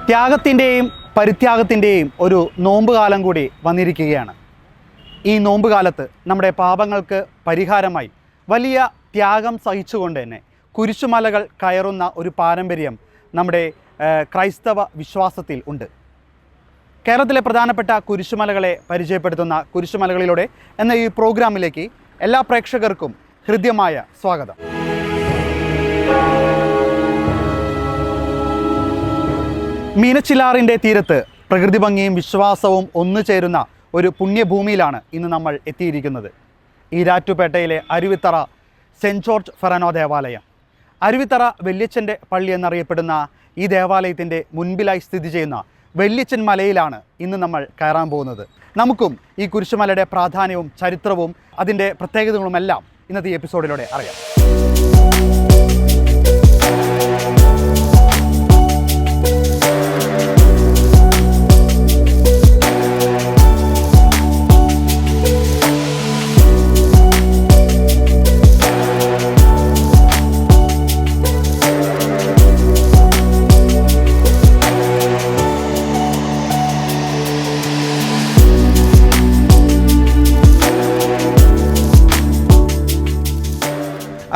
ത്യാഗത്തിൻ്റെയും പരിത്യാഗത്തിൻ്റെയും ഒരു നോമ്പ് കാലം കൂടി വന്നിരിക്കുകയാണ്. ഈ നോമ്പ് കാലത്ത് നമ്മുടെ പാപങ്ങൾക്ക് പരിഹാരമായി വലിയ ത്യാഗം സഹിച്ചുകൊണ്ട് തന്നെ കുരിശുമലകൾ കയറുന്ന ഒരു പാരമ്പര്യം നമ്മുടെ ക്രൈസ്തവ വിശ്വാസത്തിൽ ഉണ്ട്. കേരളത്തിലെ പ്രധാനപ്പെട്ട കുരിശുമലകളെ പരിചയപ്പെടുത്തുന്ന കുരിശുമലകളിലൂടെ എന്ന ഈ പ്രോഗ്രാമിലേക്ക് എല്ലാ പ്രേക്ഷകർക്കും ഹൃദ്യമായ സ്വാഗതം. മീനച്ചിലാറിൻ്റെ തീരത്ത് പ്രകൃതി ഭംഗിയും വിശ്വാസവും ഒന്നു ചേരുന്ന ഒരു പുണ്യഭൂമിയിലാണ് ഇന്ന് നമ്മൾ എത്തിയിരിക്കുന്നത്. ഈരാറ്റുപേട്ടയിലെ അരുവിത്തറ സെൻറ്റ് ജോർജ് ഫെറനോ ദേവാലയം. അരുവിത്തറ വല്യച്ഛൻ്റെ പള്ളി എന്നറിയപ്പെടുന്ന ഈ ദേവാലയത്തിൻ്റെ മുൻപിലായി സ്ഥിതി ചെയ്യുന്ന വല്യച്ഛൻ മലയിലാണ് ഇന്ന് നമ്മൾ കയറാൻ പോകുന്നത്. നമുക്കും ഈ കുരിശുമലയുടെ പ്രാധാന്യവും ചരിത്രവും അതിൻ്റെ പ്രത്യേകതകളുമെല്ലാം ഇന്നത്തെ ഈ എപ്പിസോഡിലൂടെ അറിയാം.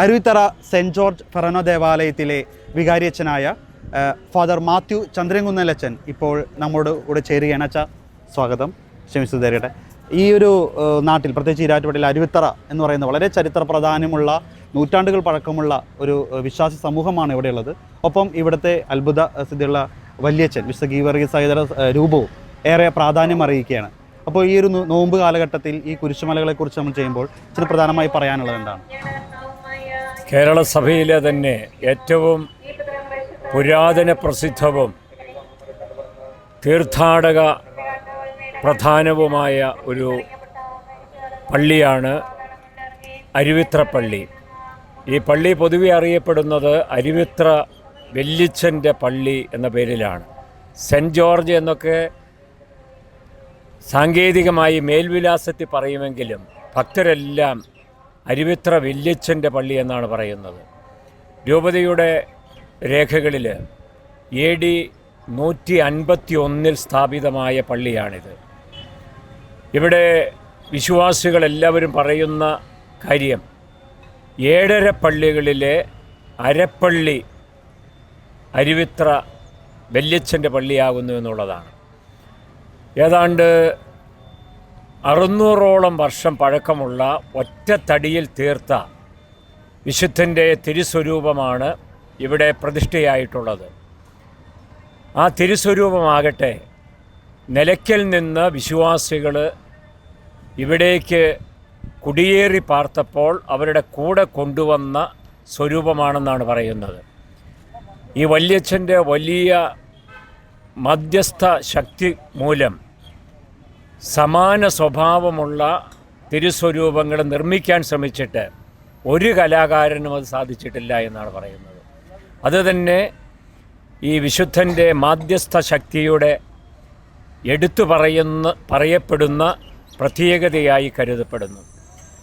അരുവിത്തറ സെൻറ്റ് ജോർജ് ഫെറനോ ദേവാലയത്തിലെ വികാരിയച്ഛനായ ഫാദർ മാത്യു ചന്ദ്രൻകുന്നലച്ഛൻ ഇപ്പോൾ നമ്മോട് കൂടെ ചേരുകയാണ്. അച്ഛാ, സ്വാഗതം. ക്ഷമിച്ചുതരട്ടെ. ഈ ഒരു നാട്ടിൽ, പ്രത്യേകിച്ച് ഈരാറ്റുപേട്ടയിൽ അരുവിത്തറ എന്ന് പറയുന്ന വളരെ ചരിത്ര പ്രാധാന്യമുള്ള നൂറ്റാണ്ടുകൾ പഴക്കമുള്ള ഒരു വിശ്വാസി സമൂഹമാണ് ഇവിടെയുള്ളത്. ഒപ്പം ഇവിടുത്തെ അത്ഭുത സിദ്ധിയുള്ള വല്യച്ഛൻ വിശുദ്ധ ഗീവർഗീസ് സഹോദര രൂപവും ഏറെ പ്രാധാന്യം അറിയിക്കുകയാണ്. അപ്പോൾ ഈ ഒരു നോമ്പ് കാലഘട്ടത്തിൽ ഈ കുരിശുമലകളെക്കുറിച്ച് നമ്മൾ ചെയ്യുമ്പോൾ ചില പ്രധാനമായി പറയാനുള്ളത് എന്താണ്? കേരള സഭയിലെ തന്നെ ഏറ്റവും പുരാതന പ്രസിദ്ധവും തീർത്ഥാടക പ്രധാനവുമായ ഒരു പള്ളിയാണ് അരുവിത്ര പള്ളി. ഈ പള്ളി പൊതുവെ അറിയപ്പെടുന്നത് അരുവിത്ര വല്യച്ഛൻ്റെ പള്ളി എന്ന പേരിലാണ്. സെൻറ്റ് ജോർജ് എന്നൊക്കെ സാങ്കേതികമായി മേൽവിലാസത്തിൽ പറയുമെങ്കിലും ഭക്തരെല്ലാം അരുവിത്ര വല്യച്ഛൻ്റെ പള്ളി എന്നാണ് പറയുന്നത്. രൂപതയുടെ രേഖകളിൽ AD 151 സ്ഥാപിതമായ പള്ളിയാണിത്. ഇവിടെ വിശ്വാസികളെല്ലാവരും പറയുന്ന കാര്യം 7 പള്ളികളിലെ അരപ്പള്ളി അരുവിത്ര വല്യച്ഛൻ്റെ പള്ളിയാകുന്നു എന്നുള്ളതാണ്. ഏതാണ്ട് 600ഓളം വർഷം പഴക്കമുള്ള ഒറ്റത്തടിയിൽ തീർത്ത വിശുദ്ധൻ്റെ തിരുസ്വരൂപമാണ് ഇവിടെ പ്രതിഷ്ഠയായിട്ടുള്ളത്. ആ തിരുസ്വരൂപമാകട്ടെ നിലയ്ക്കൽ നിന്ന് വിശ്വാസികൾ ഇവിടേക്ക് കുടിയേറി പാർത്തപ്പോൾ അവരുടെ കൂടെ കൊണ്ടുവന്ന സ്വരൂപമാണെന്നാണ് പറയുന്നത്. ഈ വല്യച്ഛൻ്റെ വലിയ മധ്യസ്ഥ ശക്തി മൂലം സമാന സ്വഭാവമുള്ള തിരുസ്വരൂപങ്ങൾ നിർമ്മിക്കാൻ ശ്രമിച്ചിട്ട് ഒരു കലാകാരനും അത് സാധിച്ചിട്ടില്ല എന്നാണ് പറയുന്നത്. അതുതന്നെ ഈ വിശുദ്ധൻ്റെ മാധ്യസ്ഥ ശക്തിയുടെ പറയപ്പെടുന്ന പ്രത്യേകതയായി കരുതപ്പെടുന്നു.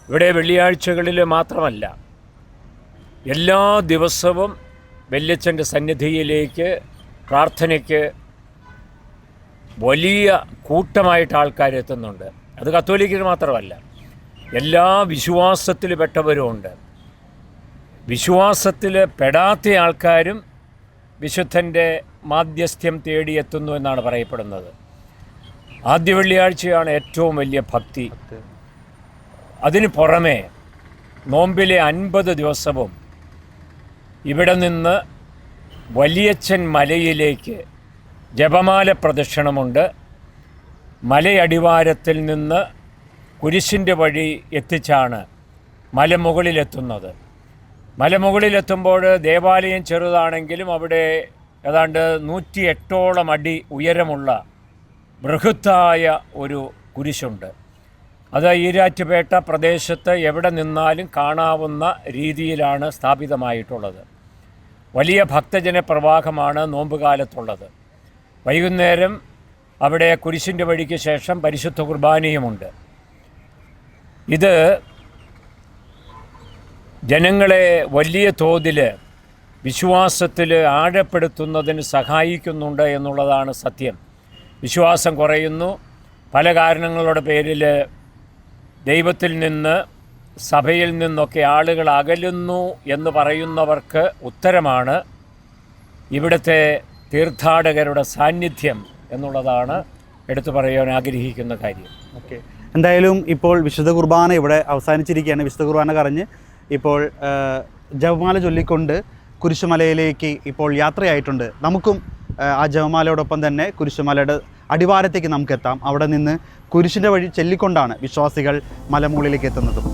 ഇവിടെ വെള്ളിയാഴ്ചകളിൽ മാത്രമല്ല, എല്ലാ ദിവസവും വല്യച്ഛൻ്റെ സന്നിധിയിലേക്ക് പ്രാർത്ഥനയ്ക്ക് വലിയ കൂട്ടമായിട്ട് ആൾക്കാരെത്തുന്നുണ്ട്. അത് കത്തോലിക്കർ മാത്രമല്ല, എല്ലാ വിശ്വാസത്തിൽ പെട്ടവരുമുണ്ട്. വിശ്വാസത്തിൽ പെടാത്ത ആൾക്കാരും വിശുദ്ധൻ്റെ മാധ്യസ്ഥ്യം തേടിയെത്തുന്നു എന്നാണ് പറയപ്പെടുന്നത്. ആദ്യ വെള്ളിയാഴ്ചയാണ് ഏറ്റവും വലിയ ഭക്തി. അതിന് പുറമെ നോമ്പിലെ 50 ദിവസവും ഇവിടെ നിന്ന് വലിയച്ഛൻ മലയിലേക്ക് ജപമാല പ്രദക്ഷിണമുണ്ട്. മലയടിവാരത്തിൽ നിന്ന് കുരിശിൻ്റെ വഴി എത്തിച്ചാണ് മലമുകളിലെത്തുന്നത്. മലമുകളിലെത്തുമ്പോൾ ദേവാലയം ചെറുതാണെങ്കിലും അവിടെ ഏതാണ്ട് 108ഓളം അടി ഉയരമുള്ള ബൃഹത്തായ ഒരു കുരിശുണ്ട്. അത് ഈരാറ്റുപേട്ട പ്രദേശത്ത് എവിടെ നിന്നാലും കാണാവുന്ന രീതിയിലാണ് സ്ഥാപിതമായിട്ടുള്ളത്. വലിയ ഭക്തജന പ്രവാഹമാണ് നോമ്പുകാലത്തുള്ളത്. വൈകുന്നേരം അവിടെ കുരിശിൻ്റെ വഴിക്ക് ശേഷം പരിശുദ്ധ കുർബാനയുമുണ്ട്. ഇത് ജനങ്ങളെ വലിയ തോതിൽ വിശ്വാസത്തിൽ ആഴപ്പെടുത്തുന്നതിന് സഹായിക്കുന്നുണ്ട് എന്നുള്ളതാണ് സത്യം. വിശ്വാസം കുറയുന്നു, പല കാരണങ്ങളുടെ പേരിൽ ദൈവത്തിൽ നിന്ന്, സഭയിൽ നിന്നൊക്കെ ആളുകൾ അകലുന്നു എന്ന് പറയുന്നവർക്ക് ഉത്തരമാണ് ഇവിടുത്തെ തീർത്ഥാടകരുടെ സാന്നിധ്യം എന്നുള്ളതാണ് എടുത്തു പറയാൻ ആഗ്രഹിക്കുന്ന കാര്യം. ഓക്കെ, എന്തായാലും ഇപ്പോൾ വിശുദ്ധ കുർബാന ഇവിടെ അവസാനിച്ചിരിക്കുകയാണ്. വിശുദ്ധ കുർബാന കറിഞ്ഞ് ഇപ്പോൾ ജപമാല ചൊല്ലിക്കൊണ്ട് കുരിശുമലയിലേക്ക് ഇപ്പോൾ യാത്രയായിട്ടുണ്ട്. നമുക്കും ആ ജപമാലയോടൊപ്പം തന്നെ കുരിശുമലയുടെ അടിവാരത്തേക്ക് നമുക്ക് എത്താം. അവിടെ നിന്ന് കുരിശിൻ്റെ വഴി ചൊല്ലിക്കൊണ്ടാണ് വിശ്വാസികൾ മലമുകളിലേക്ക് എത്തുന്നതും.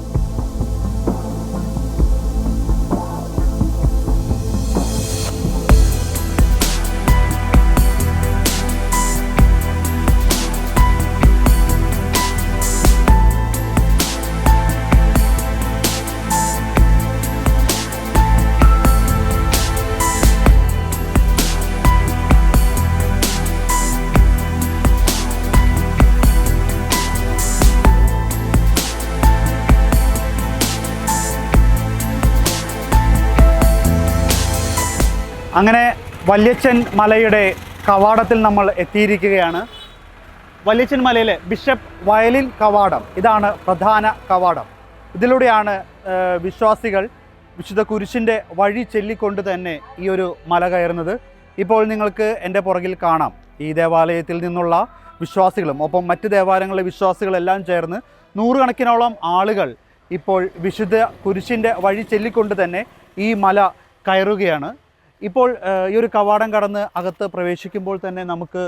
അങ്ങനെ വല്യച്ഛൻ മലയുടെ കവാടത്തിൽ നമ്മൾ എത്തിയിരിക്കുകയാണ്. വല്യച്ഛൻ മലയിലെ ബിഷപ്പ് വയലിൻ കവാടം, ഇതാണ് പ്രധാന കവാടം. ഇതിലൂടെയാണ് വിശ്വാസികൾ വിശുദ്ധ കുരിശിൻ്റെ വഴി ചൊല്ലിക്കൊണ്ട് തന്നെ ഈ ഒരു മല കയറുന്നത്. ഇപ്പോൾ നിങ്ങൾക്ക് എൻ്റെ പുറകിൽ കാണാം ഈ ദേവാലയത്തിൽ നിന്നുള്ള വിശ്വാസികളും ഒപ്പം മറ്റ് ദേവാലയങ്ങളിലെ വിശ്വാസികളെല്ലാം ചേർന്ന് നൂറുകണക്കിനോളം ആളുകൾ ഇപ്പോൾ വിശുദ്ധ കുരിശിൻ്റെ വഴി ചൊല്ലിക്കൊണ്ട് തന്നെ ഈ മല കയറുകയാണ്. ഇപ്പോൾ ഈ ഒരു കവാടം കടന്ന് അകത്ത് പ്രവേശിക്കുമ്പോൾ തന്നെ നമുക്ക്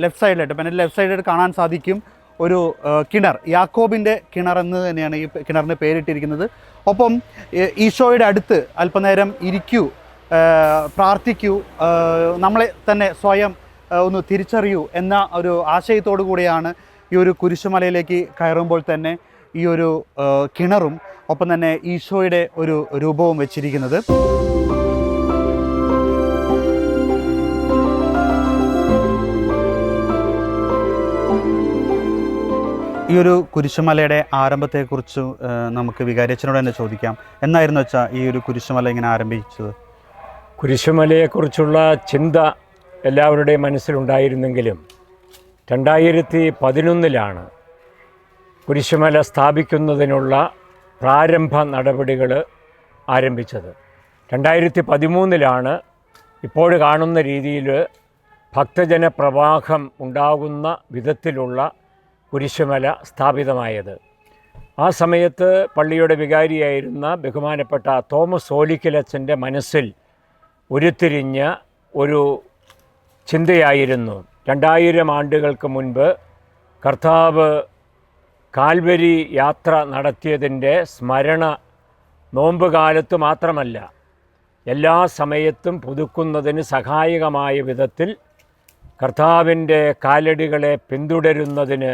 ലെഫ്റ്റ് സൈഡിലായിട്ട്, പിന്നെ ലെഫ്റ്റ് സൈഡിലായിട്ട് കാണാൻ സാധിക്കും ഒരു കിണർ, യാക്കോബിൻ്റെ കിണർ എന്ന് തന്നെയാണ് ഈ കിണറിന് പേരിട്ടിരിക്കുന്നത്. ഒപ്പം ഈശോയുടെ അടുത്ത് അല്പനേരം ഇരിക്കൂ, പ്രാർത്ഥിക്കൂ, നമ്മളെ തന്നെ സ്വയം ഒന്ന് തിരിച്ചറിയൂ എന്ന ഒരു ആശയത്തോടു കൂടിയാണ് ഈ ഒരു കുരിശുമലയിലേക്ക് കയറുമ്പോൾ തന്നെ ഈ ഒരു കിണറും ഒപ്പം തന്നെ ഈശോയുടെ ഒരു രൂപവും വെച്ചിരിക്കുന്നത്. ഈ ഒരു കുരിശുമലയുടെ ആരംഭത്തെക്കുറിച്ച് നമുക്ക് വികാരിയച്ഛനോട് തന്നെ ചോദിക്കാം. എന്നായിരുന്നു വെച്ചാൽ ഈ ഒരു കുരിശുമല ഇങ്ങനെ ആരംഭിച്ചത്? കുരിശുമലയെക്കുറിച്ചുള്ള ചിന്ത എല്ലാവരുടെയും മനസ്സിലുണ്ടായിരുന്നെങ്കിലും 2011 കുരിശുമല സ്ഥാപിക്കുന്നതിനുള്ള പ്രാരംഭ നടപടികൾ ആരംഭിച്ചത്. 2013 ഇപ്പോൾ കാണുന്ന രീതിയിൽ ഭക്തജന പ്രവാഹം ഉണ്ടാകുന്ന വിധത്തിലുള്ള കുരിശുമല സ്ഥാപിതമായത്. ആ സമയത്ത് പള്ളിയുടെ വികാരിയായിരുന്ന ബഹുമാനപ്പെട്ട തോമസ് ഓലിക്കലച്ചൻ്റെ മനസ്സിൽ ഉരുത്തിരിഞ്ഞ ഒരു ചിന്തയായിരുന്നു 2000 ആണ്ടുകൾക്ക് മുൻപ് കർത്താവ് കാൽവരി യാത്ര നടത്തിയതിൻ്റെ സ്മരണ നോമ്പുകാലത്ത് മാത്രമല്ല എല്ലാ സമയത്തും പുതുക്കുന്നതിന് സഹായകമായ വിധത്തിൽ കർത്താവിൻ്റെ കാലടികളെ പിന്തുടരുന്നതിന്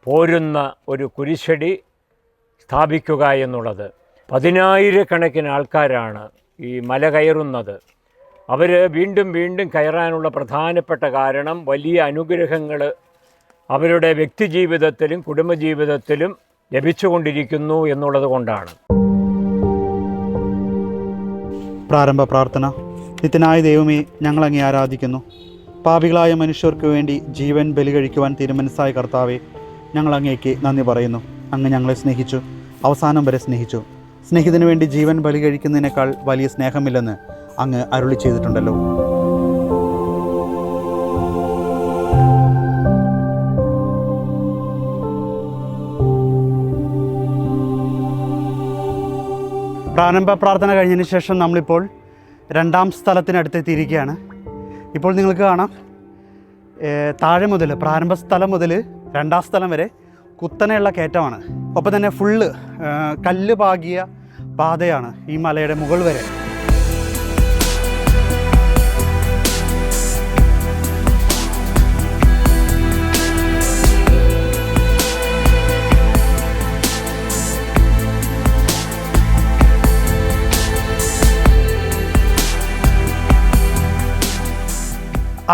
പോരുന്ന ഒരു കുരിശടി സ്ഥാപിക്കുക എന്നുള്ളത്. 10,000 ആൾക്കാരാണ് ഈ മല കയറുന്നത്. അവർ വീണ്ടും വീണ്ടും കയറാനുള്ള പ്രധാനപ്പെട്ട കാരണം വലിയ അനുഗ്രഹങ്ങൾ അവരുടെ വ്യക്തിജീവിതത്തിലും കുടുംബജീവിതത്തിലും ലഭിച്ചുകൊണ്ടിരിക്കുന്നു എന്നുള്ളത് കൊണ്ടാണ്. പ്രാരംഭ പ്രാർത്ഥന. നിത്യനായ ദൈവമേ, ഞങ്ങളങ്ങേ ആരാധിക്കുന്നു. പാപികളായ മനുഷ്യർക്ക് വേണ്ടി ജീവൻ ബലി കഴിക്കുവാൻ തീരുമാനിച്ചായ കർത്താവെ, ഞങ്ങൾ അങ്ങേക്ക് നന്ദി പറയുന്നു. അങ്ങ് ഞങ്ങളെ സ്നേഹിച്ചു, അവസാനം വരെ സ്നേഹിച്ചു. സ്നേഹിതന് വേണ്ടി ജീവൻ ബലി കഴിക്കുന്നതിനേക്കാൾ വലിയ സ്നേഹമില്ലെന്ന് അങ്ങ് അരുളി ചെയ്തിട്ടുണ്ടല്ലോ. പ്രാരംഭ പ്രാർത്ഥന കഴിഞ്ഞതിന് ശേഷം നമ്മളിപ്പോൾ രണ്ടാം സ്ഥലത്തിനടുത്തെത്തിയിരിക്കുകയാണ്. ഇപ്പോൾ നിങ്ങൾക്ക് കാണാം താഴെ മുതൽ പ്രാരംഭ സ്ഥലം മുതൽ രണ്ടാം സ്ഥലം വരെ കുത്തനെയുള്ള കയറ്റമാണ്. ഒപ്പം തന്നെ ഫുള്ള് കല്ല് പാകിയ പാതയാണ് ഈ മലയുടെ മുകൾ വരെ.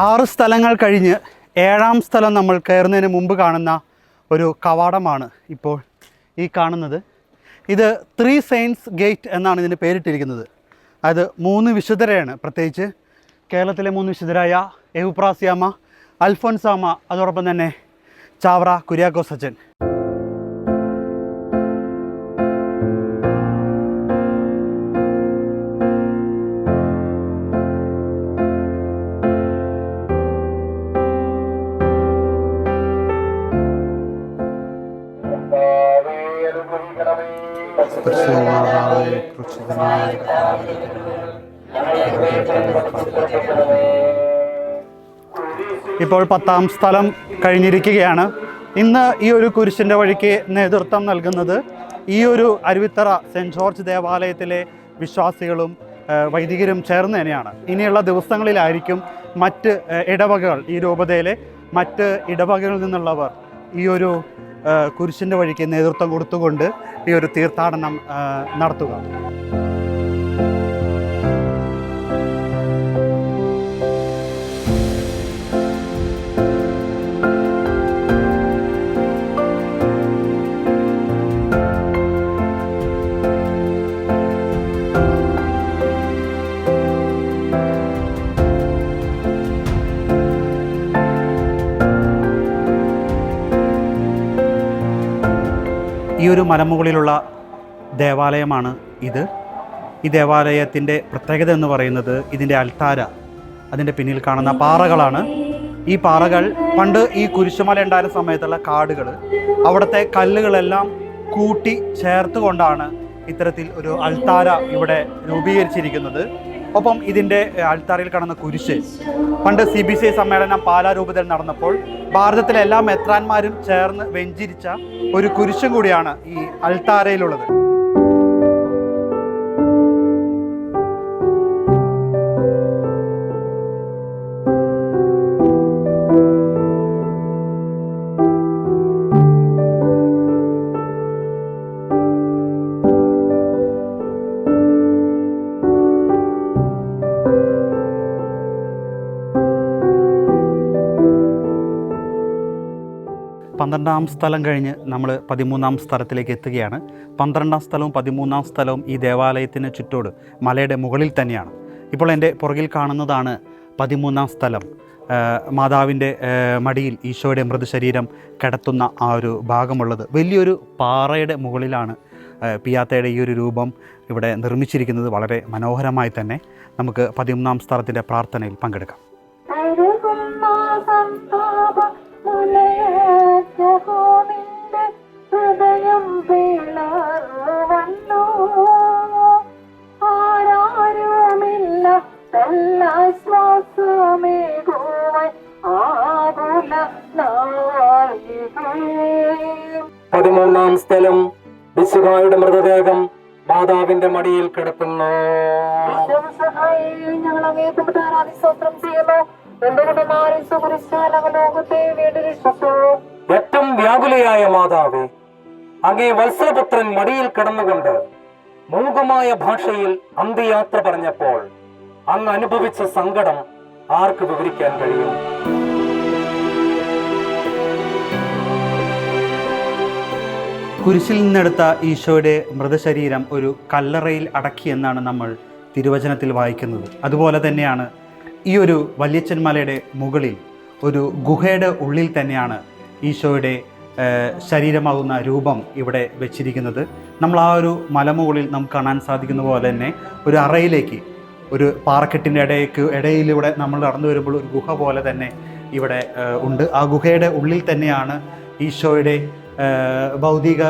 ആറ് സ്ഥലങ്ങൾ കഴിഞ്ഞ് ഏഴാം സ്ഥലം നമ്മൾ കയറുന്നതിന് മുമ്പ് കാണുന്ന ഒരു കവാടമാണ് ഇപ്പോൾ ഈ കാണുന്നത്. ഇത് 3 സെയിൻസ് ഗേറ്റ് എന്നാണ് ഇതിന് പേരിട്ടിരിക്കുന്നത്. അത് 3 വിശുദ്ധരെയാണ്, പ്രത്യേകിച്ച് കേരളത്തിലെ 3 വിശുദ്ധരായ എവുപ്രാസ്യാമ്മ, അൽഫോൻസാമ്മ, അതോടൊപ്പം തന്നെ ചാവറ കുര്യാക്കോസ് അച്ഛൻ. ഇപ്പോൾ 10ാം സ്ഥലം കഴിഞ്ഞിരിക്കുകയാണ്. ഇന്ന് ഈ ഒരു കുരിശിൻ്റെ വഴിക്ക് നേതൃത്വം നൽകുന്നത് ഈ ഒരു അരുവിത്തറ സെൻറ്റ് ജോർജ് ദേവാലയത്തിലെ വിശ്വാസികളും വൈദികരും ചേർന്ന് തന്നെയാണ്. ഇനിയുള്ള ദിവസങ്ങളിലായിരിക്കും മറ്റ് ഇടവകകൾ, ഈ രൂപതയിലെ മറ്റ് ഇടവകകളിൽ നിന്നുള്ളവർ ഈ ഒരു കുരിശിൻ്റെ വഴിക്ക് നേതൃത്വം കൊടുത്തുകൊണ്ട് ഈ ഒരു തീർത്ഥാടനം നടത്തുക. ഈ ഒരു മലമുകളിലുള്ള ദേവാലയമാണ് ഇത്. ഈ ദേവാലയത്തിൻ്റെ പ്രത്യേകത എന്ന് പറയുന്നത് ഇതിൻ്റെ അൽത്താര, അതിൻ്റെ പിന്നിൽ കാണുന്ന പാറകളാണ്. ഈ പാറകൾ പണ്ട് ഈ കുരിശുമല ഉണ്ടായിരുന്ന സമയത്തുള്ള കാടുകൾ, അവിടുത്തെ കല്ലുകളെല്ലാം കൂട്ടി ചേർത്തുകൊണ്ടാണ് ഇത്തരത്തിൽ ഒരു അൽത്താര ഇവിടെ രൂപീകരിച്ചിരിക്കുന്നത്. ഒപ്പം ഇതിൻ്റെ അൽത്താരയിൽ കാണുന്ന കുരിശ് പണ്ട് CBCI സമ്മേളനം പാലാ രൂപതയിൽ നടന്നപ്പോൾ ഭാരതത്തിലെ എല്ലാ മെത്രാന്മാരും ചേർന്ന് വെഞ്ചിരിച്ച ഒരു കുരിശും കൂടിയാണ് ഈ അൽത്താരയിലുള്ളത്. പന്ത്രണ്ടാം സ്ഥലം കഴിഞ്ഞ് നമ്മൾ 13ാം സ്ഥലത്തിലേക്ക് എത്തുകയാണ്. 12ാം സ്ഥലവും 13ാം സ്ഥലവും ഈ ദേവാലയത്തിന് ചുറ്റോട് മലയുടെ മുകളിൽ തന്നെയാണ്. ഇപ്പോൾ എൻ്റെ പുറകിൽ കാണുന്നതാണ് 13ാം സ്ഥലം. മാതാവിൻ്റെ മടിയിൽ ഈശോയുടെ മൃതശരീരം കിടത്തുന്ന ആ ഒരു ഭാഗമുള്ളത് വലിയൊരു പാറയുടെ മുകളിലാണ് പിയാത്തയുടെ ഈ ഒരു രൂപം ഇവിടെ നിർമ്മിച്ചിരിക്കുന്നത്. വളരെ മനോഹരമായി തന്നെ നമുക്ക് 13ാം സ്ഥലത്തിൻ്റെ പ്രാർത്ഥനയിൽ പങ്കെടുക്കാം. ഹൃദയം പിളർന്നു ആരാരുമില്ല ശ്വാസമേകുവാൻ ആകുല 13ാം സ്ഥലം മിശിഹായുടെ മൃതദേഹം മാതാവിന്റെ മടിയിൽ കിടക്കുന്നു. ഞങ്ങൾ അങ്ങേ ആരാധിസ്തോത്രം ചെയ്യുന്നു. ഏറ്റവും വ്യാകുലയായ മാതാവേ, അങ്ങേ വത്സലപുത്രൻ മടിയിൽ കിടന്നുകൊണ്ട് മൂകമായ ഭാഷയിൽ അന്ത്യയാത്ര പറഞ്ഞപ്പോൾ അങ്ങ് അനുഭവിച്ച സങ്കടം ആർക്ക് വിവരിക്കാൻ കഴിയും? കുരിശിൽ നിന്നെടുത്ത ഈശോയുടെ മൃതശരീരം ഒരു കല്ലറയിൽ അടക്കിയെന്നാണ് നമ്മൾ തിരുവചനത്തിൽ വായിക്കുന്നത്. അതുപോലെ തന്നെയാണ് ഈ ഒരു വല്യച്ഛൻ മലയുടെ മുകളിൽ ഒരു ഗുഹയുടെ ഉള്ളിൽ തന്നെയാണ് ഈശോയുടെ ശരീരമാകുന്ന രൂപം ഇവിടെ വെച്ചിരിക്കുന്നത്. നമ്മൾ ആ ഒരു മലമുകളിൽ നമുക്ക് കാണാൻ സാധിക്കുന്ന പോലെ തന്നെ ഒരു അറയിലേക്ക്, ഒരു പാറക്കെട്ടിൻ്റെ ഇടയിലൂടെ നമ്മൾ നടന്നു വരുമ്പോൾ ഒരു ഗുഹ പോലെ തന്നെ ഇവിടെ ഉണ്ട്. ആ ഗുഹയുടെ ഉള്ളിൽ തന്നെയാണ് ഈശോയുടെ ഭൗതിക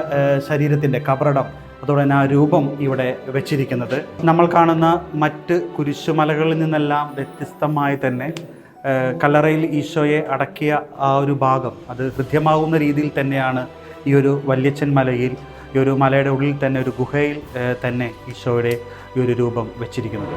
ശരീരത്തിൻ്റെ കബറടം, അതോടെ തന്നെ ആ രൂപം ഇവിടെ വെച്ചിരിക്കുന്നത്. നമ്മൾ കാണുന്ന മറ്റ് കുരിശുമലകളിൽ നിന്നെല്ലാം വ്യത്യസ്തമായി തന്നെ കല്ലറയിൽ ഈശോയെ അടക്കിയ ആ ഒരു ഭാഗം അത് ഹൃദ്യമാകുന്ന രീതിയിൽ തന്നെയാണ് ഈ ഒരു വല്യച്ഛൻ മലയിൽ, ഈ ഒരു മലയുടെ ഉള്ളിൽ തന്നെ ഒരു ഗുഹയിൽ തന്നെ ഈശോയുടെ ഈ ഒരു രൂപം വെച്ചിരിക്കുന്നത്.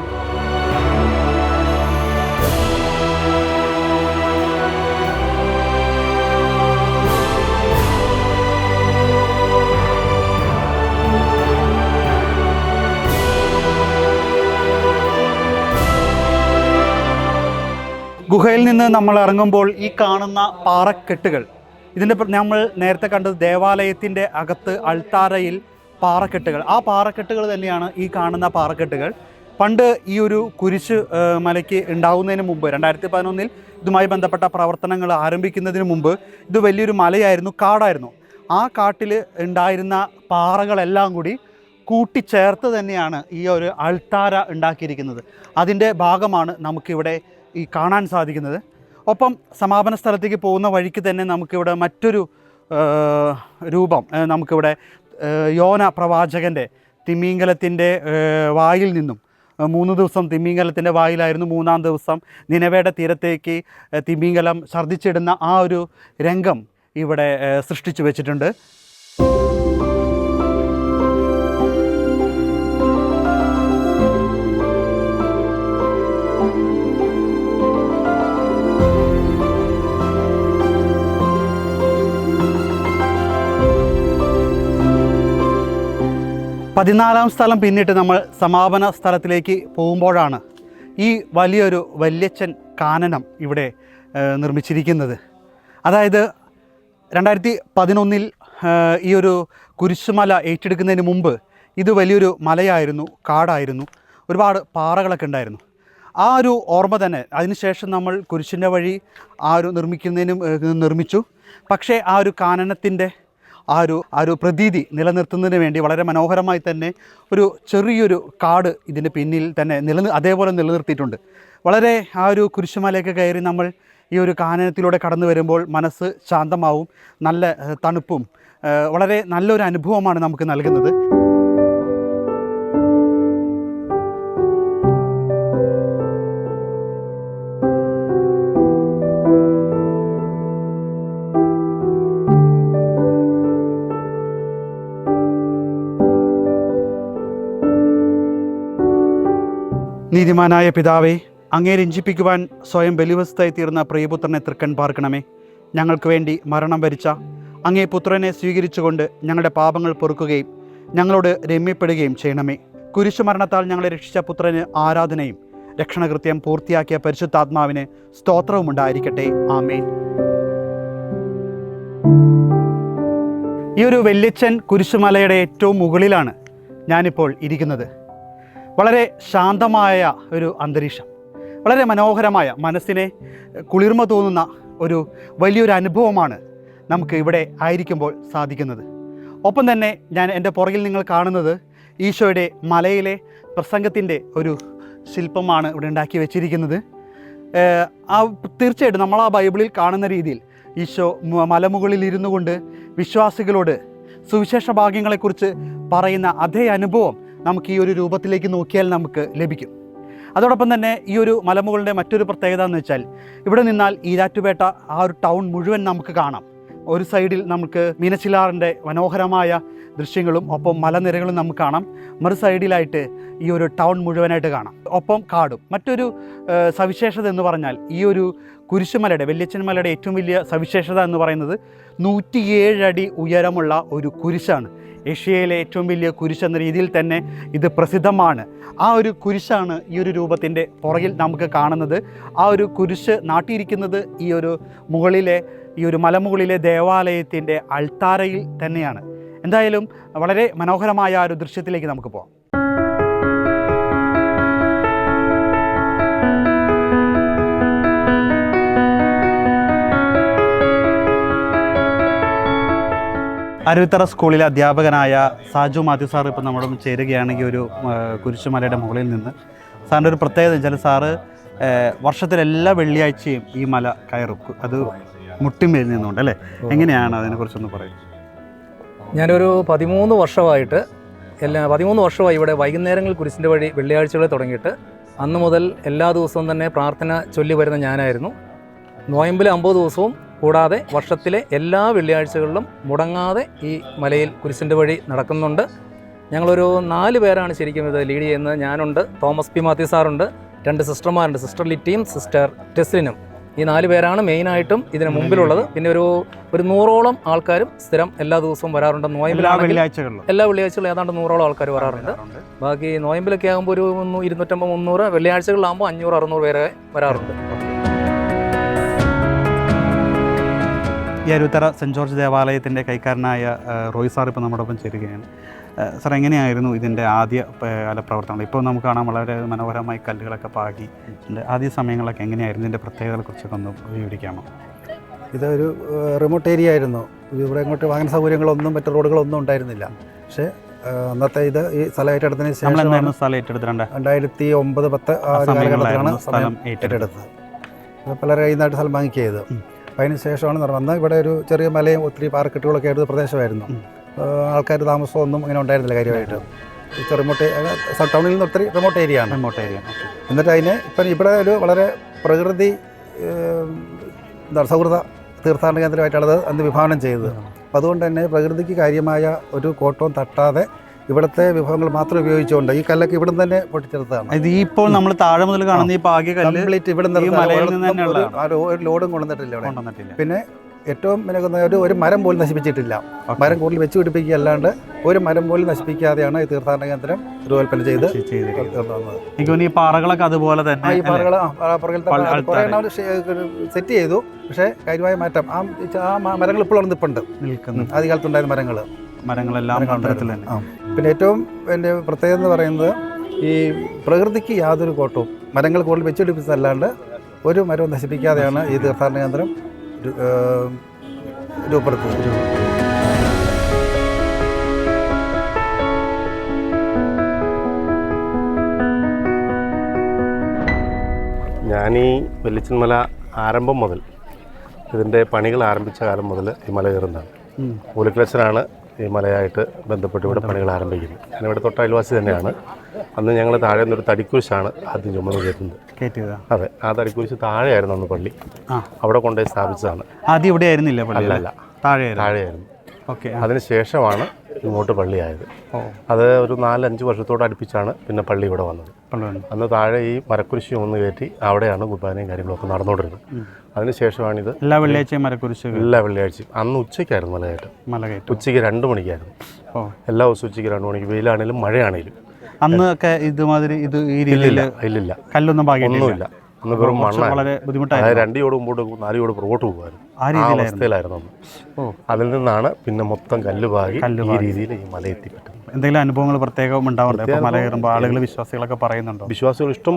ഗുഹയിൽ നിന്ന് നമ്മൾ ഇറങ്ങുമ്പോൾ ഈ കാണുന്ന പാറക്കെട്ടുകൾ, ഇതിൻ്റെ നമ്മൾ നേരത്തെ കണ്ടത് ദേവാലയത്തിൻ്റെ അകത്ത് അൾത്താരയിൽ പാറക്കെട്ടുകൾ, ആ പാറക്കെട്ടുകൾ തന്നെയാണ് ഈ കാണുന്ന പാറക്കെട്ടുകൾ. പണ്ട് ഈ ഒരു കുരിശ് മലയ്ക്ക് ഉണ്ടാവുന്നതിന് മുമ്പ് 2011 ഇതുമായി ബന്ധപ്പെട്ട പ്രവർത്തനങ്ങൾ ആരംഭിക്കുന്നതിന് മുമ്പ് ഇത് വലിയൊരു മലയായിരുന്നു, കാടായിരുന്നു. ആ കാട്ടിൽ ഉണ്ടായിരുന്ന പാറകളെല്ലാം കൂടി കൂട്ടിച്ചേർത്ത് തന്നെയാണ് ഈ ഒരു അൾത്താര ഉണ്ടാക്കിയിരിക്കുന്നത്. അതിൻ്റെ ഭാഗമാണ് നമുക്കിവിടെ ഈ കാണാൻ സാധിക്കുന്നത്. ഒപ്പം സമാപന സ്ഥലത്തേക്ക് പോകുന്ന വഴിക്ക് തന്നെ നമുക്കിവിടെ മറ്റൊരു രൂപം നമുക്കിവിടെ യോന പ്രവാചകൻ്റെ തിമിംഗലത്തിൻ്റെ വായിൽ നിന്നും 3 ദിവസം തിമിംഗലത്തിൻ്റെ വായിലായിരുന്നു, 3-ാം ദിവസം നിനവയുടെ തീരത്തേക്ക് തിമിംഗലം ഛർദ്ദിച്ചിടുന്ന ആ ഒരു രംഗം ഇവിടെ സൃഷ്ടിച്ചു വെച്ചിട്ടുണ്ട്. പതിനാലാം സ്ഥലം പിന്നിട്ട് നമ്മൾ സമാപന സ്ഥലത്തിലേക്ക് പോകുമ്പോഴാണ് ഈ വലിയൊരു വല്യച്ഛൻ കാനനം ഇവിടെ നിർമ്മിച്ചിരിക്കുന്നത്. അതായത് 2011 ഈ ഒരു കുരിശുമല ഏറ്റെടുക്കുന്നതിന് മുമ്പ് ഇത് വലിയൊരു മലയായിരുന്നു, കാടായിരുന്നു, ഒരുപാട് പാറകളൊക്കെ ഉണ്ടായിരുന്നു. ആ ഒരു ഓർമ്മ തന്നെ അതിനുശേഷം നമ്മൾ കുരിശിൻ്റെ വഴി ആ ഒരു നിർമ്മിച്ചു. പക്ഷേ ആ ഒരു കാനനത്തിൻ്റെ ആ ഒരു പ്രതീതി നിലനിർത്തുന്നതിന് വേണ്ടി വളരെ മനോഹരമായി തന്നെ ഒരു ചെറിയൊരു കാട് ഇതിൻ്റെ പിന്നിൽ തന്നെ അതേപോലെ നിലനിർത്തിയിട്ടുണ്ട്. വളരെ ആ ഒരു കുരിശുമലയൊക്കെ കയറി നമ്മൾ ഈ ഒരു കാനനത്തിലൂടെ കടന്നു വരുമ്പോൾ മനസ്സ് ശാന്തമാവും, നല്ല തണുപ്പും വളരെ നല്ലൊരു അനുഭവമാണ് നമുക്ക് നൽകുന്നത്. നീതിമാനായ പിതാവേ, അങ്ങേ രഞ്ജിപ്പിക്കുവാൻ സ്വയം ബലിവസ്തുവായി തീർന്ന പ്രിയപുത്രനെ തൃക്കൺ പാർക്കണമേ. ഞങ്ങൾക്ക് വേണ്ടി മരണം വരിച്ച അങ്ങേ പുത്രനെ സ്വീകരിച്ചുകൊണ്ട് ഞങ്ങളുടെ പാപങ്ങൾ പൊറുക്കുകയും ഞങ്ങളോട് രമ്യപ്പെടുകയും ചെയ്യണമേ. കുരിശുമരണത്താൽ ഞങ്ങളെ രക്ഷിച്ച പുത്രന് ആരാധനയും രക്ഷണകൃത്യം പൂർത്തിയാക്കിയ പരിശുദ്ധാത്മാവിന് സ്തോത്രവും ഉണ്ടായിരിക്കട്ടെ. ആമേൻ. ഈ ഒരു വല്യച്ഛൻ കുരിശുമലയുടെ ഏറ്റവും മുകളിലാണ് ഞാനിപ്പോൾ ഇരിക്കുന്നത്. വളരെ ശാന്തമായ ഒരു അന്തരീക്ഷം, വളരെ മനോഹരമായ, മനസ്സിനെ കുളിർമ തോന്നുന്ന വലിയൊരു അനുഭവമാണ് നമുക്ക് ഇവിടെ ആയിരിക്കുമ്പോൾ സാധിക്കുന്നത്. ഒപ്പം തന്നെ എൻ്റെ പുറകിൽ നിങ്ങൾ കാണുന്നത് ഈശോയുടെ മലയിലെ പ്രസംഗത്തിൻ്റെ ഒരു ശില്പമാണ് ഇവിടെ ഉണ്ടാക്കി വെച്ചിരിക്കുന്നത്. തീർച്ചയായിട്ടും നമ്മൾ ആ ബൈബിളിൽ കാണുന്ന രീതിയിൽ ഈശോ മലമുകളിൽ ഇരുന്നു കൊണ്ട് വിശ്വാസികളോട് സുവിശേഷ ഭാഗ്യങ്ങളെക്കുറിച്ച് പറയുന്ന അതേ അനുഭവം നമുക്ക് ഈ ഒരു രൂപത്തിലേക്ക് നോക്കിയാൽ നമുക്ക് ലഭിക്കും. അതോടൊപ്പം തന്നെ ഈ ഒരു മലമുകളുടെ മറ്റൊരു പ്രത്യേകത എന്ന് വെച്ചാൽ ഇവിടെ നിന്നാൽ ഈരാറ്റുപേട്ട ആ ഒരു ടൗൺ മുഴുവൻ നമുക്ക് കാണാം. ഒരു സൈഡിൽ നമുക്ക് മീനച്ചിലാറിൻ്റെ മനോഹരമായ ദൃശ്യങ്ങളും ഒപ്പം മലനിരകളും നമുക്ക് കാണാം. മറു സൈഡിലായിട്ട് ഈ ഒരു ടൗൺ മുഴുവനായിട്ട് കാണാം, ഒപ്പം കാടും. മറ്റൊരു സവിശേഷത എന്ന് പറഞ്ഞാൽ ഈ ഒരു കുരിശുമലയുടെ, വല്യച്ഛൻ മലയുടെ ഏറ്റവും വലിയ സവിശേഷത എന്ന് പറയുന്നത് 107 അടി ഉയരമുള്ള ഒരു കുരിശാണ്. ഏഷ്യയിലെ ഏറ്റവും വലിയ കുരിശ് എന്ന രീതിയിൽ തന്നെ ഇത് പ്രസിദ്ധമാണ്. ആ ഒരു കുരിശാണ് ഈ ഒരു രൂപത്തിൻ്റെ പുറകിൽ നമുക്ക് കാണുന്നത്. ആ ഒരു കുരിശ് നാട്ടിയിരിക്കുന്നത് ഈ ഒരു മലമുകളിലെ ദേവാലയത്തിൻ്റെ അൾത്താരയിൽ തന്നെയാണ്. എന്തായാലും വളരെ മനോഹരമായ ആ ഒരു ദൃശ്യത്തിലേക്ക് നമുക്ക് പോകാം. അരുവിത്തറ സ്കൂളിലെ അധ്യാപകനായ സാജു മാത്യു സാർ ഇപ്പോൾ നമ്മുടെ ചേരുകയാണ് ഈ ഒരു കുരിശുമലയുടെ മുകളിൽ നിന്ന്. സാറിൻ്റെ ഒരു പ്രത്യേകത വെച്ചാൽ സാറ് വർഷത്തിലെല്ലാ വെള്ളിയാഴ്ചയും ഈ മല കയറും, അത് മുട്ടിമേൽ നിന്നുകൊണ്ട് അല്ലേ? എങ്ങനെയാണ് അതിനെക്കുറിച്ചൊന്ന് പറയും? ഞാനൊരു 13 വർഷമായി ഇവിടെ വൈകുന്നേരങ്ങളിൽ കുരിശിൻ്റെ വഴി വെള്ളിയാഴ്ചകളിൽ തുടങ്ങിയിട്ട് അന്ന് മുതൽ എല്ലാ ദിവസവും തന്നെ പ്രാർത്ഥന ചൊല്ലി വരുന്ന ഞാനായിരുന്നു. നോയമ്പിൽ 50 ദിവസവും കൂടാതെ വർഷത്തിലെ എല്ലാ വെള്ളിയാഴ്ചകളിലും മുടങ്ങാതെ ഈ മലയിൽ കുരിശിൻ്റെ വഴി നടക്കുന്നുണ്ട്. ഞങ്ങളൊരു 4 പേരാണ് ശരിക്കും ഇത് ലീഡ് ചെയ്യുന്നത്. ഞാനുണ്ട്, തോമസ് പി മാത്യു സാറുണ്ട്, 2 സിസ്റ്റർമാരുണ്ട്, സിസ്റ്റർ ലിറ്റിയും സിസ്റ്റർ ടെസ്ലിനും. ഈ 4 പേരാണ് മെയിനായിട്ടും ഇതിന് മുമ്പിലുള്ളത്. പിന്നെ ഒരു 100ഓളം ആൾക്കാരും സ്ഥിരം എല്ലാ ദിവസവും വരാറുണ്ട്. നോയമ്പിലാണെങ്കിൽ എല്ലാ വെള്ളിയാഴ്ചകളും ഏതാണ്ട് 100ഓളം ആൾക്കാർ വരാറുണ്ട്. ബാക്കി നോയമ്പിലൊക്കെ ആകുമ്പോൾ ഒരു 250-300, വെള്ളിയാഴ്ചകളിലാകുമ്പോൾ 500-600 പേരെ വരാറുണ്ട്. ഈ അരുവിത്തറ സെൻറ്റ് ജോർജ് ദേവാലയത്തിൻ്റെ കൈക്കാരനായ റോയ് സാർ ഇപ്പോൾ നമ്മുടെ ഒപ്പം ചേരുകയാണ്. സാർ എങ്ങനെയായിരുന്നു ഇതിൻ്റെ ആദ്യ കാല പ്രവർത്തനങ്ങൾ? ഇപ്പോൾ നമുക്ക് കാണാം വളരെ മനോഹരമായി കല്ലുകളൊക്കെ പാകി. ആദ്യ സമയങ്ങളൊക്കെ എങ്ങനെയായിരുന്നു? ഇതിൻ്റെ പ്രത്യേകതകളെക്കുറിച്ചൊക്കെ ഒന്ന് വിവരിക്കാമോ? ഇതൊരു റിമോട്ട് ഏരിയ ആയിരുന്നു. ഇവിടെ ഇങ്ങോട്ട് വാഹന സൗകര്യങ്ങളൊന്നും മറ്റു റോഡുകളൊന്നും ഉണ്ടായിരുന്നില്ല. പക്ഷേ അന്നത്തെ ഇത് ഈ സ്ഥലം ഏറ്റെടുത്തതിന് ശേഷം സ്ഥലം ഏറ്റെടുത്തിട്ടുണ്ട് 2009-10 കാലഘട്ടത്തിലാണ് സ്ഥലം ഏറ്റെടുത്തത്. പലരെ കയ്യുന്നതായിട്ട് സ്ഥലം വാങ്ങിക്കിയത്. അപ്പോൾ അതിന് ശേഷമാണ് നടന്നത്. ഇവിടെ ഒരു ചെറിയ മലയും ഒത്തിരി പാർക്കെട്ടുകളൊക്കെ ആയിരുന്ന പ്രദേശമായിരുന്നു. ആൾക്കാർ താമസമൊന്നും അങ്ങനെ ഉണ്ടായിരുന്നില്ല കാര്യമായിട്ട്. റിമോട്ട് ടൗണിൽ നിന്ന് ഒത്തിരി റിമോട്ട് ഏരിയ ആണ്. എന്നിട്ട് അതിന് ഇപ്പം ഇവിടെ ഒരു വളരെ പ്രകൃതി സൗഹൃദ തീർത്ഥാടന കേന്ദ്രമായിട്ടാണ് അന്ന് വിഭാവനം ചെയ്തത്. അപ്പോൾ അതുകൊണ്ട് തന്നെ പ്രകൃതിക്ക് കാര്യമായ ഒരു കോട്ടവും തട്ടാതെ ഇവിടുത്തെ വിഭവങ്ങൾ മാത്രം ഉപയോഗിച്ചുകൊണ്ട് ഈ കല്ലൊക്കെ ഇവിടെ നിന്ന് തന്നെ പൊട്ടിച്ചെടുത്തതാണ്. ഇത് ഇപ്പോൾ നമ്മൾ താഴെ മുതൽ കാണുന്ന ഈ പാകിയ കല്ല് കംപ്ലീറ്റ് ഇവിടെ നിന്ന് ഒരു ലോഡും കൊണ്ടുവന്നിട്ടില്ല. പിന്നെ ഏറ്റവും ഒരു മരം പോലും നശിപ്പിച്ചിട്ടില്ല. മരം കൂടുതൽ വെച്ച് പിടിപ്പിക്കുക അല്ലാണ്ട് ഒരു മരം പോലും നശിപ്പിക്കാതെയാണ് ഈ തീർത്ഥാടന കേന്ദ്രം രൂപകൽപ്പന ചെയ്ത് ഈ പാറകളൊക്കെ അതുപോലെ തന്നെ ഈ പാറകൾ സെറ്റ് ചെയ്തു. പക്ഷേ കാര്യമായ മാറ്റം ആ മരങ്ങൾ ഇപ്പോഴും നിൽപ്പുണ്ട്. ആദ്യകാലത്തുണ്ടായിരുന്ന മരങ്ങളെല്ലാം പിന്നെ ഏറ്റവും എൻ്റെ പ്രത്യേകത എന്ന് പറയുന്നത് ഈ പ്രകൃതിക്ക് യാതൊരു കോട്ടവും മരങ്ങൾ കൂടുതൽ വെച്ച് പിടിപ്പിച്ചതല്ലാണ്ട് ഒരു മരവും നശിപ്പിക്കാതെയാണ് ഈ തീർത്ഥാടന കേന്ദ്രം രൂപപ്പെടുത്തുന്നത്. ഞാനീ വെല്ലിച്ചൻമല ആരംഭം മുതൽ ഇതിൻ്റെ പണികൾ ആരംഭിച്ച കാലം മുതൽ ഈ മല കയറുന്നതാണ്. മൂലക്കലച്ചനാണ് ഈ മലയായിട്ട് ബന്ധപ്പെട്ട് ഇവിടെ പണികൾ ആരംഭിക്കുന്നത്. ഞാനിവിടെ തൊട്ട അയൽവാസി തന്നെയാണ്. അന്ന് ഞങ്ങൾ താഴെ നിന്നൊരു തടിക്കുരിശാണ് ആദ്യം ചുമന്ന് കയറ്റുന്നത്. അതെ, ആ തടിക്കുരിശ് താഴെയായിരുന്നു അന്ന് പള്ളി. അവിടെ കൊണ്ടുപോയി സ്ഥാപിച്ചതാണ്. ആദ്യം ഇവിടെ ആയിരുന്നില്ല? അല്ലല്ല, താഴെയായിരുന്നു. അതിനുശേഷമാണ് ഇങ്ങോട്ട് പള്ളിയായത്. അത് ഒരു 4-5 വർഷത്തോട് അടുപ്പിച്ചാണ് പിന്നെ പള്ളി ഇവിടെ വന്നത്. അന്ന് താഴെ ഈ മരക്കുരിശി ഒന്ന് കയറ്റി അവിടെയാണ് കുർബാനയും കാര്യങ്ങളൊക്കെ നടന്നുകൊണ്ടിരുന്നത്. അതിനുശേഷമാണിത് എല്ലാ വെള്ളിയാഴ്ചയും മരക്കുരിശ്. എല്ലാ വെള്ളിയാഴ്ചയും. അന്ന് ഉച്ചയ്ക്കായിരുന്നു മലകയറ്റം. ഉച്ചയ്ക്ക് 2 മണിക്കായിരുന്നു. എല്ലാ ദിവസവും ഉച്ചയ്ക്ക് 2 മണിക്ക്, വെയിലാണേലും മഴയാണേലും. അന്നൊക്കെ ഇതുമാതിരി ഈ രീതിയിൽ ഇല്ലില്ല, കല്ലൊന്നും ഒന്നുമില്ല. അന്ന് വെറും മണ്ണാണ്. വളരെ ബുദ്ധിമുട്ടായി. 2 ചോട് മുമ്പോട്ട് പോകും, 4 ചോട് പുറകോട്ട് പോകുമായിരുന്നു. ആ അവസ്ഥയിലായിരുന്നു അന്ന്. അതിൽ നിന്നാണ് പിന്നെ മൊത്തം കല്ല് പാകി ഈ രീതിയിൽ ഈ മല എത്തിപ്പെട്ടത്. എന്തെങ്കിലും അനുഭവങ്ങൾ പ്രത്യേകം ഉണ്ടാവുന്നുണ്ട് മല കയറുമ്പോൾ? ആളുകൾ വിശ്വാസികളൊക്കെ പറയുന്നുണ്ടോ? വിശ്വാസികൾ ഇഷ്ടം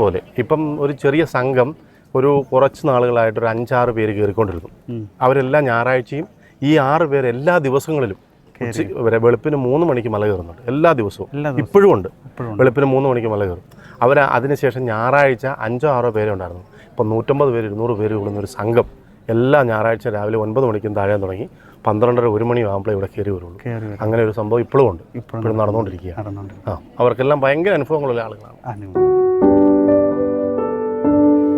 പോലെ ഇപ്പം ഒരു ചെറിയ സംഘം ഒരു കുറച്ച് നാളുകളായിട്ട് ഒരു 5-6 പേര് കയറിക്കൊണ്ടിരുന്നു. അവരെല്ലാം ഞായറാഴ്ചയും ഈ 6 പേര് എല്ലാ ദിവസങ്ങളിലും വെളുപ്പിന് 3 മണിക്ക് മല കയറുന്നുണ്ട്. എല്ലാ ദിവസവും ഇപ്പോഴും ഉണ്ട്. വെളുപ്പിന് 3 മണിക്ക് മല കയറും. അവർ അതിനുശേഷം ഞായറാഴ്ച 5-6 പേരെ ഉണ്ടായിരുന്നു. ഇപ്പം 150 പേര് 200 പേര് കൂടുന്ന ഒരു സംഘം എല്ലാ ഞായറാഴ്ച രാവിലെ 9 മണിക്കും താഴെ തുടങ്ങി 12:30-1 മണി ആകുമ്പോഴേ ഇവിടെ കയറി വരുള്ളൂ. അങ്ങനെ ഒരു സംഭവം ഇപ്പോഴും ഉണ്ട്, ഇപ്പോഴും നടന്നുകൊണ്ടിരിക്കുകയാണ്. അവർക്കെല്ലാം ഭയങ്കര അനുഭവങ്ങളുള്ള ആളുകളാണ്.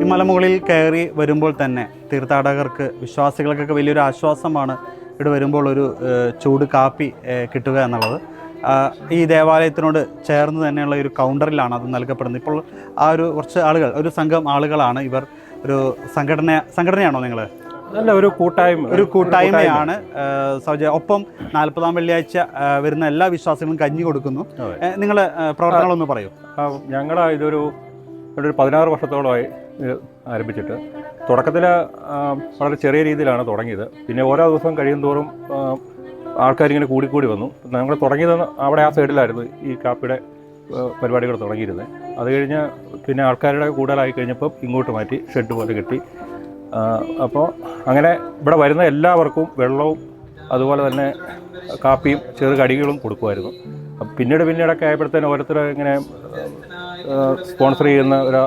ഈ മലമുകളിൽ കയറി വരുമ്പോൾ തന്നെ തീർത്ഥാടകർക്ക്, വിശ്വാസികൾക്കൊക്കെ വലിയൊരു ആശ്വാസമാണ് ഇവിടെ വരുമ്പോൾ ഒരു ചൂട് കാപ്പി കിട്ടുക എന്നുള്ളത്. ഈ ദേവാലയത്തിനോട് ചേർന്ന് തന്നെയുള്ള ഒരു കൗണ്ടറിലാണ് അത് നൽകപ്പെടുന്നത്. ഇപ്പോൾ ആ ഒരു കുറച്ച് ആളുകൾ, ഒരു സംഘം ആളുകളാണ് ഇവർ. ഒരു സംഘടനയാണോ നിങ്ങൾ? അല്ല, ഒരു കൂട്ടായ്മയാണ്. ഒപ്പം 40-ാം വെള്ളിയാഴ്ച വരുന്ന എല്ലാ വിശ്വാസികളും കഞ്ഞി കൊടുക്കുന്നു. നിങ്ങൾ പ്രവർത്തനങ്ങളൊന്ന് പറയൂ. ഇതൊരു 16 വർഷത്തോളമായി ആരംഭിച്ചിട്ട്. തുടക്കത്തിൽ വളരെ ചെറിയ രീതിയിലാണ് തുടങ്ങിയത്. പിന്നെ ഓരോ ദിവസവും കഴിയും തോറും ആൾക്കാരിങ്ങനെ കൂടിക്കൂടി വന്നു. ഞങ്ങൾ തുടങ്ങിയത് അവിടെ ആ സൈഡിലായിരുന്നു ഈ കാപ്പിയുടെ പരിപാടികൾ തുടങ്ങിയിരുന്നത്. അത് കഴിഞ്ഞ് പിന്നെ ആൾക്കാരുടെ കൂടുതലായി കഴിഞ്ഞപ്പോൾ ഇങ്ങോട്ട് മാറ്റി ഷെഡ് പോലെ കെട്ടി. അപ്പോൾ അങ്ങനെ ഇവിടെ വരുന്ന എല്ലാവർക്കും വെള്ളവും അതുപോലെ തന്നെ കാപ്പിയും ചെറുകടികളും കൊടുക്കുമായിരുന്നു. പിന്നീടൊക്കെ ആയപ്പോഴത്തേനും ഓരോരുത്തർ ഇങ്ങനെ സ്പോൺസർ ചെയ്യുന്ന ഒരു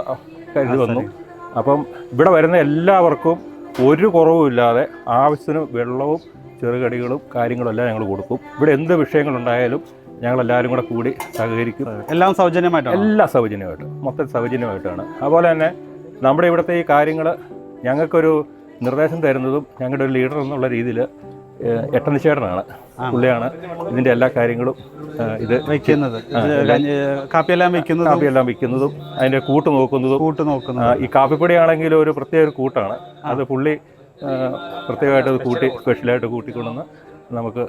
ഇത് വന്നു. അപ്പം ഇവിടെ വരുന്ന എല്ലാവർക്കും ഒരു കുറവുമില്ലാതെ ആവശ്യത്തിന് വെള്ളവും ചെറുകടികളും കാര്യങ്ങളും എല്ലാം ഞങ്ങൾ കൊടുക്കും. ഇവിടെ എന്ത് വിഷയങ്ങളുണ്ടായാലും ഞങ്ങളെല്ലാവരും കൂടി സഹകരിക്കും. എല്ലാം സൗജന്യമായിട്ടാണ്? എല്ലാം സൗജന്യമായിട്ട്, മൊത്തം സൗജന്യമായിട്ടാണ്. അതുപോലെ തന്നെ നമ്മുടെ ഇവിടുത്തെ ഈ കാര്യങ്ങൾ ഞങ്ങൾക്കൊരു നിർദ്ദേശം തരുന്നതും ഞങ്ങളുടെ ഒരു ലീഡർ എന്നുള്ള രീതിയിൽ എട്ടനിച്ചേട്ടനാണ്. പുള്ളിയാണ് ഇതിൻ്റെ എല്ലാ കാര്യങ്ങളും ഇത് വയ്ക്കുന്നത്. കാപ്പിയെല്ലാം വയ്ക്കുന്നതും അതിൻ്റെ കൂട്ട് നോക്കുന്നതും. ഈ കാപ്പിപ്പൊടി ആണെങ്കിൽ ഒരു പ്രത്യേക കൂട്ടാണ്. അത് പുള്ളി പ്രത്യേകമായിട്ട് അത് സ്പെഷ്യലായിട്ട് കൂട്ടിക്കൊണ്ടുവന്ന് നമുക്ക്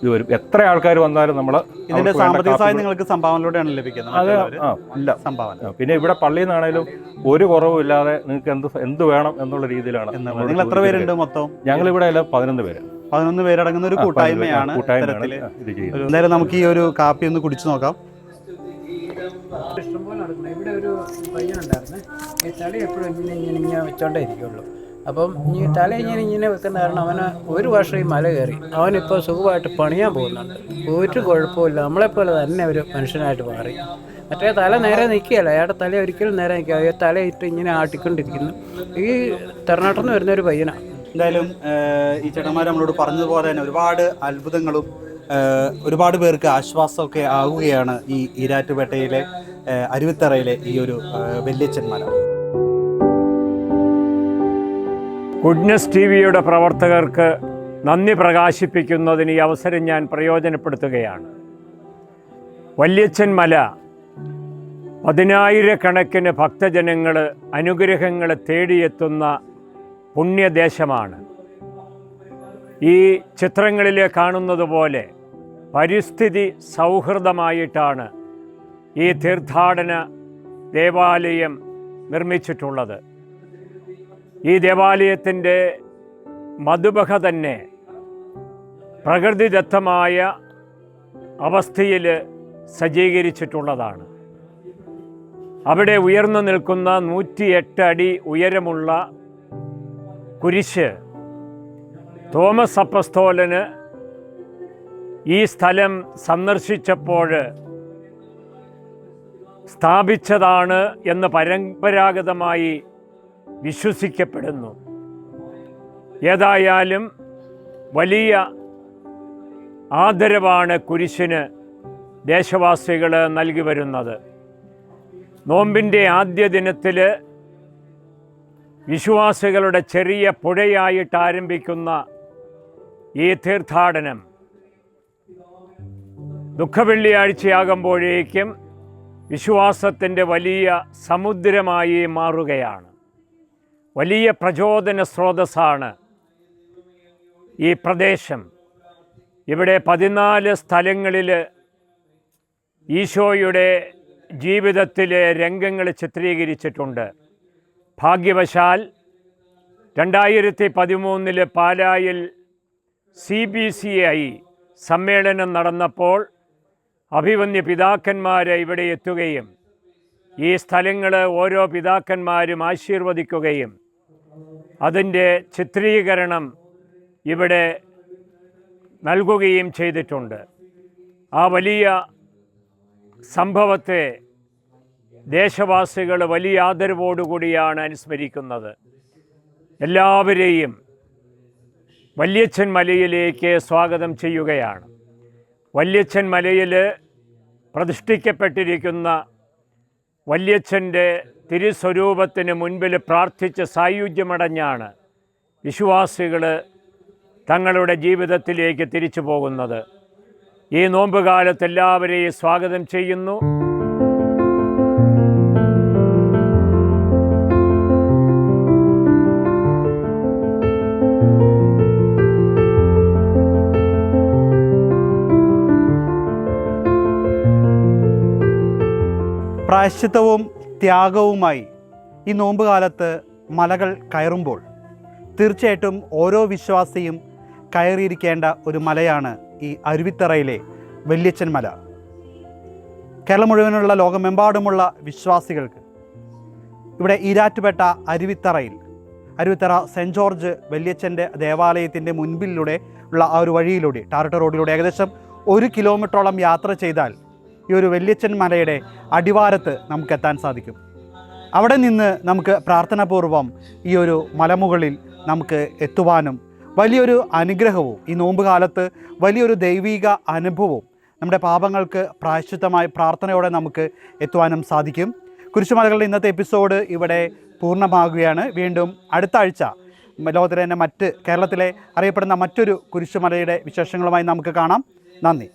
ഇത് വരും. എത്ര ആൾക്കാർ വന്നാലും നമ്മൾ ഇതിന്റെ സാമ്പത്തിക സഹായം നിങ്ങൾക്ക് സംഭാവനയിലൂടെയാണ് ലഭിക്കുന്നത്? അത് ഇല്ല, സംഭാവന. പിന്നെ ഇവിടെ പള്ളിയിൽ നിന്നാണേലും ഒരു കുറവുമില്ലാതെ നിങ്ങൾക്ക് എന്ത് വേണം എന്നുള്ള രീതിയിലാണ്. നിങ്ങൾ എത്ര പേരുണ്ട് മൊത്തം? ഞങ്ങളിവിടെ 11 പേര്. 11 പേരടങ്ങുന്ന ഒരു കൂട്ടായ്മയാണ് ഇത്തരത്തില് ഇത് ചെയ്യുന്നത്. എന്തായാലും നമുക്ക് ഈ ഒരു കാപ്പി ഒന്ന് കുടിച്ചു നോക്കാം. ഇഷ്ടംപോലെ നടക്കുന്നത്. ഇവിടെ ഒരു പയ്യനുണ്ടായിരുന്നു, ഈ തല എപ്പോഴും ഇങ്ങനെ വെച്ചോണ്ടേ ഇരിക്കുള്ളൂ. അപ്പം ഈ തല ഇങ്ങനെ വെക്കുന്ന കാരണം അവന് ഒരു വർഷം ഈ മല കയറി അവനിപ്പോൾ സുഖമായിട്ട് പണിയാൻ പോകുന്നുണ്ട്. ഒരു കുഴപ്പമില്ല, നമ്മളെപ്പോലെ തന്നെ ഒരു മനുഷ്യനായിട്ട് മാറി. മറ്റേ തല നേരെ നിൽക്കുകയല്ല, അയാളുടെ തല ഒരിക്കലും നേരെ നിൽക്കുക, ഈ തലയിട്ട് ഇങ്ങനെ ആട്ടിക്കൊണ്ടിരിക്കുന്നു. ഈ തമിഴ്നാട്ടിൽ നിന്ന് വരുന്ന ഒരു പയ്യനാണ്. എന്തായാലും ഈ ചേട്ടന്മാർ നമ്മളോട് പറഞ്ഞതുപോലെ തന്നെ ഒരുപാട് അത്ഭുതങ്ങളും ഒരുപാട് പേർക്ക് ആശ്വാസമൊക്കെ ആവുകയാണ് ഈ ഈരാറ്റുപേട്ടയിലെ അരുവിത്തറയിലെ ഈ ഒരു വല്യച്ഛൻ മല. ഗുഡ്നസ് ടി.വിയുടെ പ്രവർത്തകർക്ക് നന്ദി പ്രകാശിപ്പിക്കുന്നതിന് ഈ അവസരം ഞാൻ പ്രയോജനപ്പെടുത്തുകയാണ്. വല്യച്ഛൻ മല 10,000-കണക്കിന് ഭക്തജനങ്ങൾ അനുഗ്രഹങ്ങൾ തേടിയെത്തുന്ന പുണ്യദേശമാണ്. ഈ ചിത്രങ്ങളിൽ കാണുന്നത് പോലെ പരിസ്ഥിതി സൗഹൃദമായിട്ടാണ് ഈ തീർത്ഥാടന ദേവാലയം നിർമ്മിച്ചിട്ടുള്ളത്. ഈ ദേവാലയത്തിൻ്റെ മധുബഹ തന്നെ പ്രകൃതിദത്തമായ അവസ്ഥയിൽ സജ്ജീകരിച്ചിട്ടുള്ളതാണ്. അവിടെ ഉയർന്നു നിൽക്കുന്ന 108 അടി ഉയരമുള്ള കുരിശ് തോമസ് അപ്പസ്തോലന് ഈ സ്ഥലം സന്ദർശിച്ചപ്പോൾ സ്ഥാപിച്ചതാണ് എന്ന് പരമ്പരാഗതമായി വിശ്വസിക്കപ്പെടുന്നു. ഏതായാലും വലിയ ആദരവാണ് കുരിശിന് ദേശവാസികൾ നൽകി വരുന്നത്. നോമ്പിൻ്റെ ആദ്യ ദിനത്തിൽ വിശ്വാസികളുടെ ചെറിയ പുഴയായിട്ട് ആരംഭിക്കുന്ന ഈ തീർത്ഥാടനം ദുഃഖവെള്ളിയാഴ്ചയാകുമ്പോഴേക്കും വിശ്വാസത്തിൻ്റെ വലിയ സമുദ്രമായി മാറുകയാണ്. വലിയ പ്രചോദന സ്രോതസ്സാണ് ഈ പ്രദേശം. ഇവിടെ 14 സ്ഥലങ്ങളിൽ ഈശോയുടെ ജീവിതത്തിലെ രംഗങ്ങൾ ചിത്രീകരിച്ചിട്ടുണ്ട്. ഭാഗ്യവശാൽ 2013 പാലായിൽ CBCI സമ്മേളനം നടന്നപ്പോൾ അഭിവന്യ പിതാക്കന്മാർ ഇവിടെ എത്തുകയും ഈ സ്ഥലങ്ങൾ ഓരോ പിതാക്കന്മാരും ആശീർവദിക്കുകയും അതിൻ്റെ ചിത്രീകരണം ഇവിടെ നൽകുകയും ചെയ്തിട്ടുണ്ട്. ആ വലിയ സംഭവത്തെ ദേശവാസികൾ വലിയ ആദരവോടുകൂടിയാണ് അനുസ്മരിക്കുന്നത്. എല്ലാവരെയും വല്യച്ഛൻ മലയിലേക്ക് സ്വാഗതം ചെയ്യുകയാണ്. വല്യച്ഛൻ മലയിൽ പ്രതിഷ്ഠിക്കപ്പെട്ടിരിക്കുന്ന വല്യച്ഛൻ്റെ തിരുസ്വരൂപത്തിന് മുൻപിൽ പ്രാർത്ഥിച്ച് സായുജ്യമടഞ്ഞാണ് വിശ്വാസികൾ തങ്ങളുടെ ജീവിതത്തിലേക്ക് തിരിച്ചു പോകുന്നത്. ഈ നോമ്പുകാലത്ത് എല്ലാവരെയും സ്വാഗതം ചെയ്യുന്നു. പ്രായശ്ചിത്തവും ത്യാഗവുമായി ഈ നോമ്പുകാലത്ത് മലകൾ കയറുമ്പോൾ തീർച്ചയായിട്ടും ഓരോ വിശ്വാസിയും കയറിയിരിക്കേണ്ട ഒരു മലയാണ് ഈ അരുവിത്തറയിലെ വല്യച്ഛൻ മല. കേരളം മുഴുവനുള്ള ലോകമെമ്പാടുമുള്ള വിശ്വാസികൾക്ക് ഇവിടെ ഈരാറ്റുപേട്ട അരുവിത്തറ സെൻറ്റ് ജോർജ് വല്യച്ഛൻ്റെ ദേവാലയത്തിൻ്റെ മുൻപിലൂടെ ഉള്ള ആ ഒരു വഴിയിലൂടെ ടാറിട്ട റോഡിലൂടെ ഏകദേശം 1 കിലോമീറ്ററോളം യാത്ര ചെയ്താൽ ഈ ഒരു വല്യച്ഛൻ മലയുടെ അടിവാരത്ത് നമുക്കെത്താൻ സാധിക്കും. അവിടെ നിന്ന് നമുക്ക് പ്രാർത്ഥനാപൂർവം ഈ ഒരു മലമുകളിൽ നമുക്ക് എത്തുവാനും വലിയൊരു അനുഗ്രഹവും ഈ നോമ്പുകാലത്ത് വലിയൊരു ദൈവിക അനുഭവവും നമ്മുടെ പാപങ്ങൾക്ക് പ്രായശ്ചിത്തമായി പ്രാർത്ഥനയോടെ നമുക്ക് എത്തുവാനും സാധിക്കും. കുരിശുമലകളുടെ ഇന്നത്തെ എപ്പിസോഡ് ഇവിടെ പൂർണ്ണമാകുകയാണ്. വീണ്ടും അടുത്ത ആഴ്ച ലോകത്തിലെ തന്നെ കേരളത്തിലെ അറിയപ്പെടുന്ന മറ്റൊരു കുരിശുമലയുടെ വിശേഷങ്ങളുമായി നമുക്ക് കാണാം. നന്ദി.